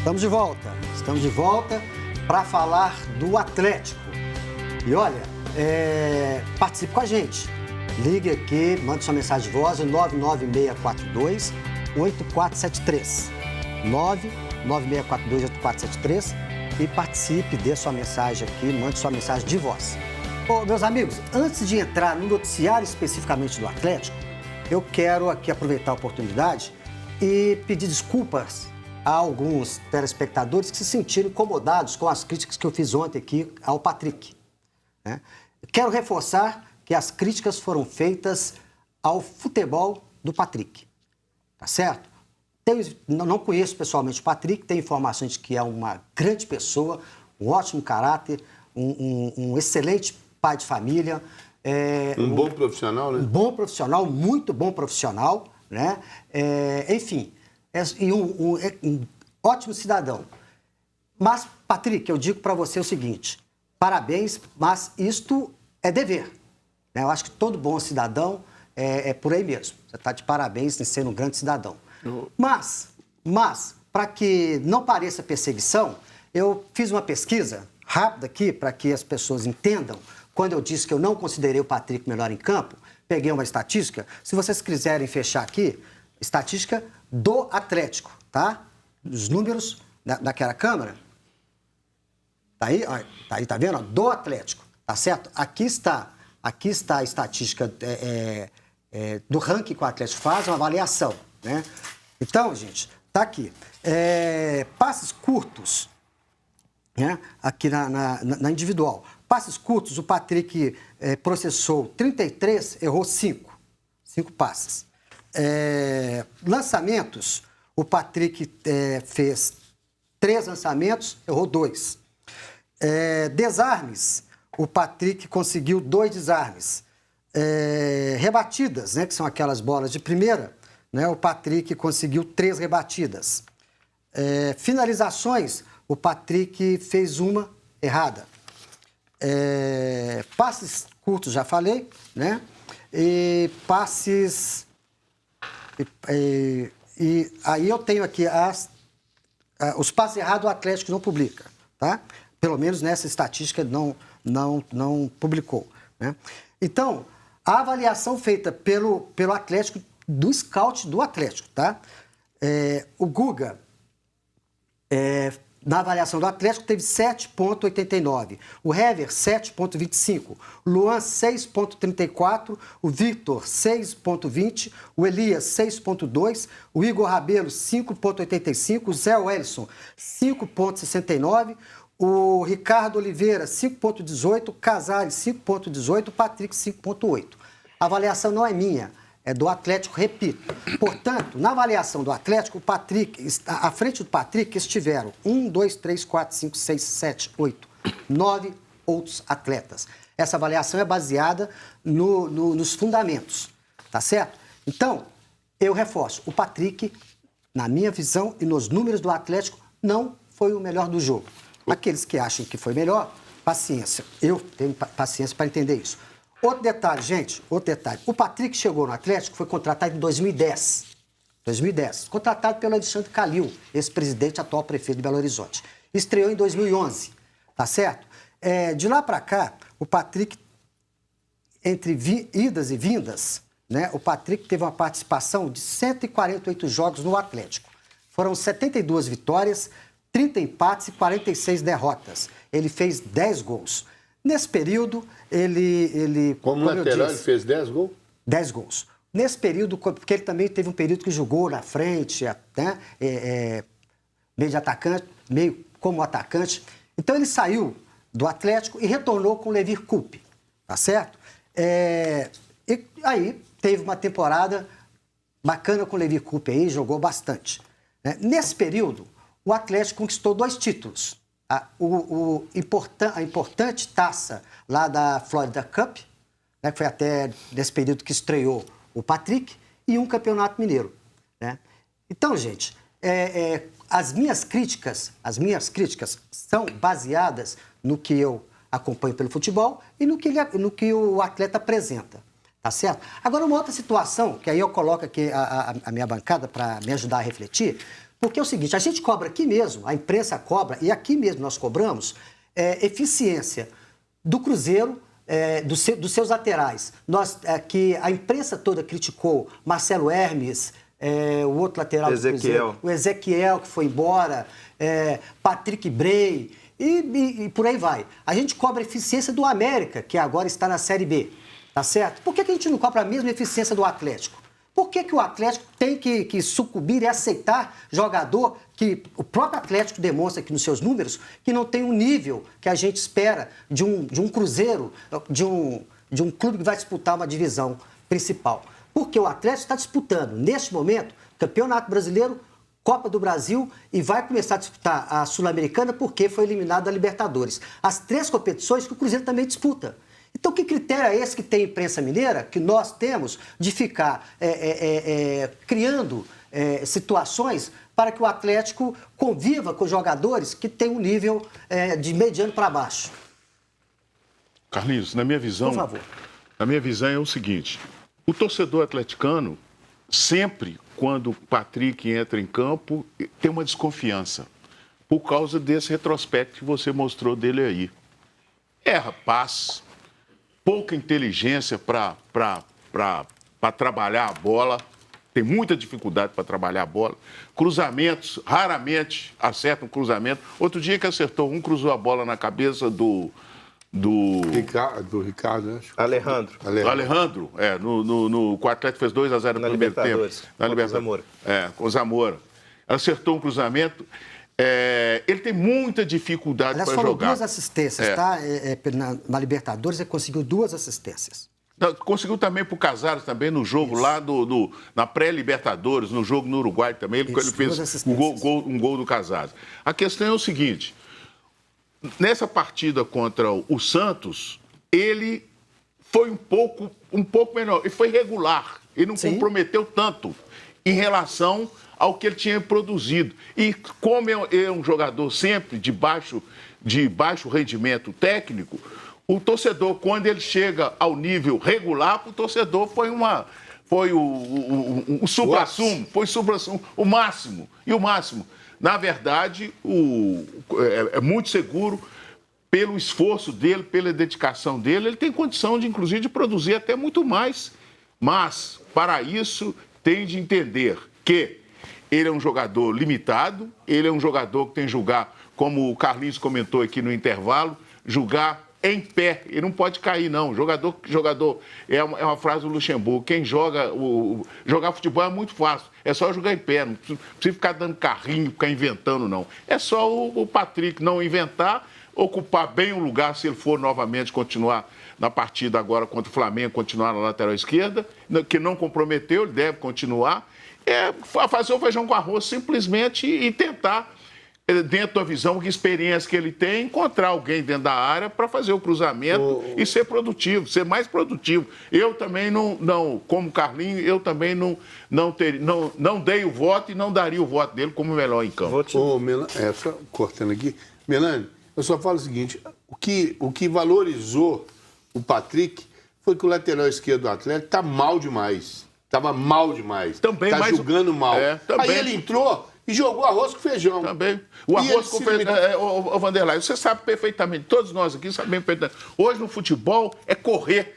Estamos de volta para falar do Atlético. E olha, participe com a gente. Ligue aqui, mande sua mensagem de voz, 99642-8473. 99642-8473 e participe, dê sua mensagem aqui, mande sua mensagem de voz. Ô, meus amigos, antes de entrar no noticiário especificamente do Atlético, eu quero aqui aproveitar a oportunidade e pedir desculpas a alguns telespectadores que se sentiram incomodados com as críticas que eu fiz ontem aqui ao Patrick, né? Quero reforçar que as críticas foram feitas ao futebol do Patrick, tá certo? Não conheço pessoalmente o Patrick, tenho informações de que é uma grande pessoa, um ótimo caráter, um excelente pai de família. Um bom profissional, né? Um bom profissional, muito bom profissional, né? Enfim, um ótimo cidadão. Mas, Patrick, eu digo para você o seguinte, parabéns, mas isto é dever, né? Eu acho que todo bom cidadão é por aí mesmo. Você está de parabéns em ser um grande cidadão. Mas para que não pareça perseguição, eu fiz uma pesquisa rápida aqui para que as pessoas entendam. Quando eu disse que eu não considerei o Patrick melhor em campo, peguei uma estatística. Se vocês quiserem fechar aqui, estatística do Atlético, tá? Os números daquela câmera. Tá aí? Tá vendo? Do Atlético, tá certo? Aqui está a estatística do ranking que o Atlético faz, uma avaliação, né? Então, gente, tá aqui. Passes curtos, né? Aqui na individual. Passes curtos, o Patrick processou 33, errou 5 passes. Lançamentos, o Patrick fez 3 lançamentos, errou 2. Desarmes, o Patrick conseguiu 2 desarmes. Rebatidas, né, que são aquelas bolas de primeira, né, o Patrick conseguiu 3 rebatidas. Finalizações, o Patrick fez uma errada. Passes curtos, já falei, né? E passes... E aí eu tenho aqui os passes errados, o Atlético não publica, tá? Pelo menos nessa estatística não publicou, né? Então, a avaliação feita pelo Atlético, do scout do Atlético, tá? O Guga, na avaliação do Atlético, teve 7,89. O Hever, 7,25. O Luan, 6,34. O Victor, 6,20. O Elias, 6,2. O Igor Rabelo, 5,85. O Zé Wellison, 5,69. O Ricardo Oliveira, 5,18. O Casares, 5,18. O Patrick, 5,8. A avaliação não é minha, é do Atlético, repito. Portanto, na avaliação do Atlético, o Patrick, à frente do Patrick estiveram 1, 2, 3, 4, 5, 6, 7, 8, 9 outros atletas. Essa avaliação é baseada nos fundamentos, tá certo? Então, eu reforço, o Patrick, na minha visão e nos números do Atlético, não foi o melhor do jogo. Aqueles que acham que foi melhor, paciência. Eu tenho paciência para entender isso. Outro detalhe, gente, O Patrick chegou no Atlético, foi contratado em 2010. Contratado pelo Alexandre Calil, ex-presidente, atual prefeito de Belo Horizonte. Estreou em 2011, tá certo? De lá para cá, o Patrick, entre idas e vindas, né, o Patrick teve uma participação de 148 jogos no Atlético. Foram 72 vitórias, 30 empates e 46 derrotas. Ele fez 10 gols. Nesse período, ele como lateral, ele fez 10 gols? 10 gols. Nesse período, porque ele também teve um período que jogou na frente, né, meio de atacante, meio como atacante. Então, ele saiu do Atlético e retornou com o Levir Coupe, tá certo? E aí, teve uma temporada bacana com o Levir Coupe aí, jogou bastante. Né? Nesse período, o Atlético conquistou 2 títulos. A importante taça lá da Florida Cup, né, que foi até nesse período que estreou o Patrick, e um campeonato mineiro, né? Então, gente, as minhas críticas são baseadas no que eu acompanho pelo futebol e no que o atleta apresenta, tá certo? Agora, uma outra situação, que aí eu coloco aqui a minha bancada para me ajudar a refletir, Porque é o seguinte, a gente cobra aqui mesmo, a imprensa cobra, e aqui mesmo nós cobramos, eficiência do Cruzeiro, dos seus laterais. Que a imprensa toda criticou Marcelo Hermes, o outro lateral do Cruzeiro, o Ezequiel, que foi embora, Patrick Bray, e por aí vai. A gente cobra a eficiência do América, que agora está na Série B, tá certo? Por que a gente não cobra a mesma eficiência do Atlético? Por que o Atlético tem que sucumbir e aceitar jogador que o próprio Atlético demonstra aqui nos seus números que não tem um nível que a gente espera de um Cruzeiro, de um clube que vai disputar uma divisão principal? Porque o Atlético está disputando, neste momento, Campeonato Brasileiro, Copa do Brasil e vai começar a disputar a Sul-Americana porque foi eliminado da Libertadores. As 3 competições que o Cruzeiro também disputa. Então, que critério é esse que tem a imprensa mineira, que nós temos, de ficar criando situações para que o Atlético conviva com jogadores que têm um nível de mediano para baixo? Carlinhos, na minha visão... Por favor. A minha visão é o seguinte, o torcedor atleticano, sempre quando o Patrick entra em campo, tem uma desconfiança, por causa desse retrospecto que você mostrou dele aí. Rapaz... pouca inteligência para trabalhar a bola, tem muita dificuldade para trabalhar a bola. Cruzamentos, raramente acerta um cruzamento. Outro dia que acertou um, cruzou a bola na cabeça do Ricardo, acho. Alejandro, o Atlético fez 2-0 no primeiro tempo. Na Libertadores. Com o Zamora. Acertou um cruzamento. Ele tem muita dificuldade para jogar. Foram 2 assistências, tá? Na Libertadores ele conseguiu 2 assistências. Conseguiu também para o Casares, também no jogo lá na pré-Libertadores, no jogo no Uruguai também, ele fez um gol do Casares. A questão é o seguinte, nessa partida contra o Santos, ele foi um pouco melhor, ele foi regular, ele não comprometeu tanto em relação ao que ele tinha produzido. E como é um jogador sempre de baixo rendimento técnico, o torcedor, quando ele chega ao nível regular, o torcedor foi o supra-sumo, o máximo. E o máximo, na verdade, é muito seguro, pelo esforço dele, pela dedicação dele, ele tem condição de, inclusive, de produzir até muito mais. Mas, para isso, tem de entender que ele é um jogador limitado, ele é um jogador que tem que jogar, como o Carlinhos comentou aqui no intervalo, jogar em pé. Ele não pode cair, não. Jogador é uma frase do Luxemburgo. Quem jogar futebol é muito fácil. É só jogar em pé. Não precisa ficar dando carrinho, ficar inventando, não. É só o Patrick não inventar, ocupar bem o lugar, se ele for novamente continuar na partida agora contra o Flamengo, continuar na lateral esquerda, que não comprometeu, ele deve continuar. Fazer o feijão com arroz simplesmente e tentar, dentro da visão, que experiência que ele tem, encontrar alguém dentro da área para fazer o cruzamento e ser produtivo, ser mais produtivo. Eu também não como Carlinhos, eu também não dei o voto e não daria o voto dele como melhor em campo. Só cortando aqui. Melanie, eu só falo o seguinte, o que valorizou o Patrick foi que o lateral esquerdo do Atlético está mal demais. Estava mal demais. Também, tá jogando mal. Também. Aí ele entrou e jogou arroz com feijão. Também. O arroz com feijão. Ô, Vanderlei, você sabe perfeitamente, todos nós aqui sabemos perfeitamente. Hoje no futebol é correr,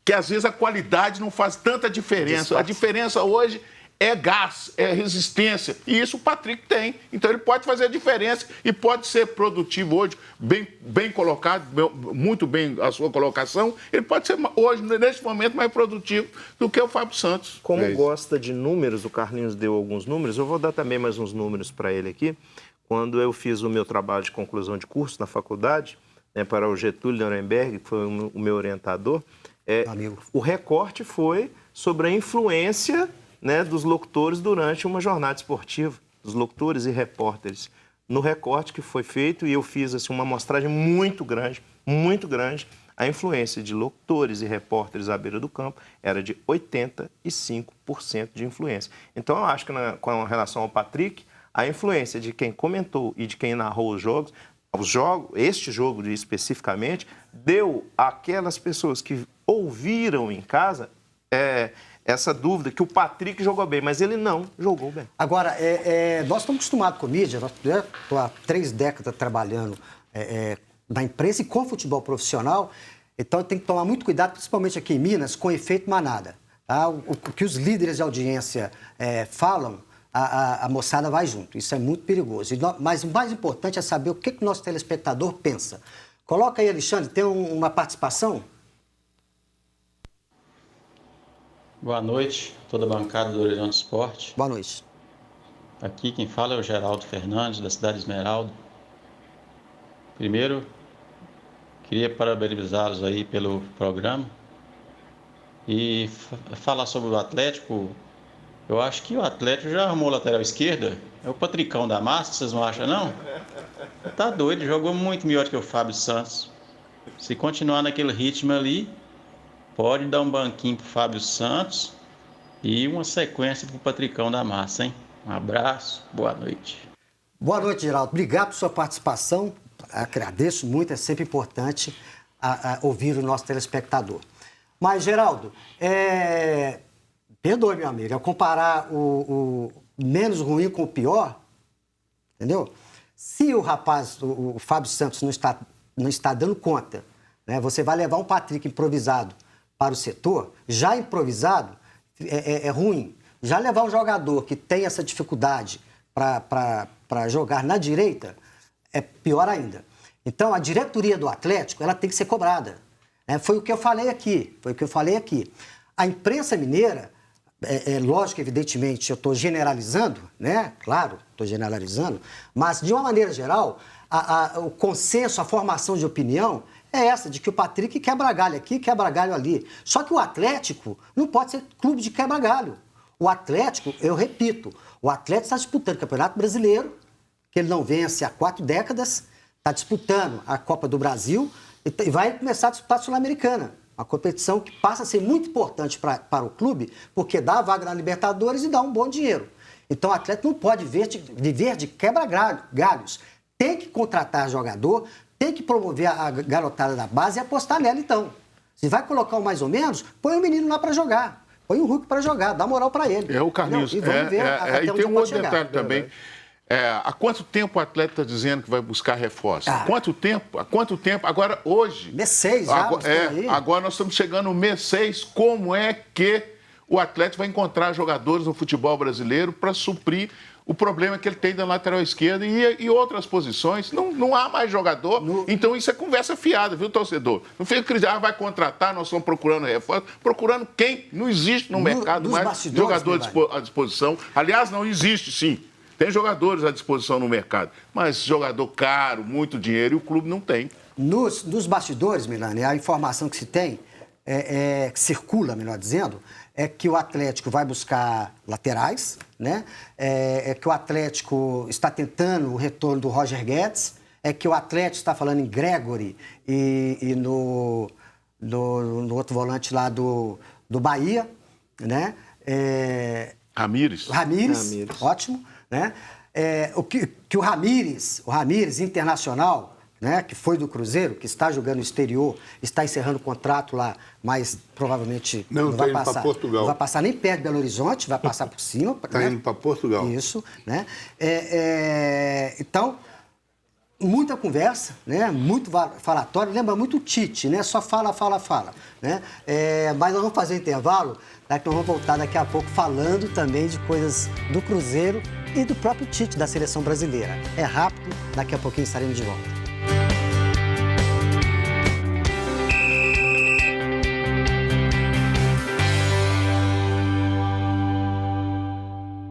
que às vezes a qualidade não faz tanta diferença. A diferença hoje é gás, é resistência. E isso o Patrick tem. Então ele pode fazer a diferença e pode ser produtivo hoje, bem colocado, muito bem a sua colocação. Ele pode ser hoje, neste momento, mais produtivo do que o Fábio Santos. Como gosta de números, o Carlinhos deu alguns números, eu vou dar também mais uns números para ele aqui. Quando eu fiz o meu trabalho de conclusão de curso na faculdade, para o Getúlio Nuremberg, que foi o meu orientador, o recorte foi sobre a influência dos locutores durante uma jornada esportiva, dos locutores e repórteres. No recorte que foi feito, e eu fiz uma amostragem muito grande, a influência de locutores e repórteres à beira do campo era de 85% de influência. Então, eu acho que com relação ao Patrick, a influência de quem comentou e de quem narrou os jogos, este jogo especificamente, deu àquelas pessoas que ouviram em casa essa dúvida que o Patrick jogou bem, mas ele não jogou bem. Agora, nós estamos acostumados com mídia, eu estou há 3 décadas trabalhando na imprensa e com futebol profissional, então tem que tomar muito cuidado, principalmente aqui em Minas, com efeito manada. Tá? O que os líderes de audiência falam, a moçada vai junto. Isso é muito perigoso. Mas o mais importante é saber o que o nosso telespectador pensa. Coloca aí, Alexandre, tem uma participação? Boa noite, toda a bancada do Horizonte Esporte. Boa noite. Aqui quem fala é o Geraldo Fernandes, da cidade de Esmeralda. Primeiro, queria parabenizá-los aí pelo programa e falar sobre o Atlético. Eu acho que o Atlético já arrumou lateral esquerda. É o Patricão da Massa, vocês não acham, não? Tá doido, jogou muito melhor que o Fábio Santos. Se continuar naquele ritmo ali, pode dar um banquinho pro Fábio Santos e uma sequência pro Patricão da Massa, hein? Um abraço, boa noite. Boa noite, Geraldo. Obrigado por sua participação. Agradeço muito, é sempre importante ouvir o nosso telespectador. Mas, Geraldo, perdoe, meu amigo, ao comparar o menos ruim com o pior, entendeu? Se o rapaz, o Fábio Santos, não está dando conta, né, você vai levar um Patrick improvisado para o setor, já improvisado é ruim. Já levar um jogador que tem essa dificuldade para jogar na direita é pior ainda. Então, a diretoria do Atlético ela tem que ser cobrada. Né? Foi o que eu falei aqui. A imprensa mineira, lógico, evidentemente, eu estou generalizando, né? Claro, estou generalizando, mas, de uma maneira geral, o consenso, a formação de opinião é essa, de que o Patrick quebra galho aqui, quebra galho ali. Só que o Atlético não pode ser clube de quebra-galho. O Atlético, eu repito, o Atlético está disputando o Campeonato Brasileiro, que ele não vence há 4 décadas, está disputando a Copa do Brasil e vai começar a disputar a Sul-Americana. Uma competição que passa a ser muito importante para o clube, porque dá a vaga na Libertadores e dá um bom dinheiro. Então o Atlético não pode viver de quebra-galhos. Tem que contratar jogador, tem que promover a garotada da base e apostar nela, então. Se vai colocar o mais ou menos, põe o menino lá para jogar. Põe o Hulk para jogar, dá moral para ele. É o Carlinhos. E vamos ver até e onde tem um pode outro chegar. detalhe também. Há quanto tempo o atleta está dizendo que vai buscar reforço? Há quanto tempo? Agora, hoje... Mês 6 já, agora nós estamos chegando no mês 6. Como é que o atleta vai encontrar jogadores no futebol brasileiro para suprir o problema que ele tem da lateral esquerda e outras posições? Não há mais jogador. Então, isso é conversa fiada, viu, torcedor? Não fica que vai contratar, nós estamos procurando reforço. Procurando quem? Não existe no mercado mais jogador à disposição. Aliás, não existe, sim. Tem jogadores à disposição no mercado, mas jogador caro, muito dinheiro, e o clube não tem. Nos bastidores, Milani, a informação que se tem, que circula, melhor dizendo, é que o Atlético vai buscar laterais, né? Que o Atlético está tentando o retorno do Roger Guedes, que o Atlético está falando em Gregory e no outro volante lá do Bahia, né? Ramires, ótimo. Né? Que o Ramires Internacional, né, que foi do Cruzeiro, que está jogando no exterior, está encerrando o contrato lá, mas provavelmente não vai passar. Para Portugal. Não vai passar nem perto de Belo Horizonte, vai passar por cima. Está indo para Portugal. Isso, né? Então, muita conversa, né? Muito falatório, lembra muito o Tite, né? Só fala, né? Mas nós vamos fazer intervalo, nós vamos voltar daqui a pouco falando também de coisas do Cruzeiro e do próprio Tite da seleção brasileira. É rápido, daqui a pouquinho estaremos de volta.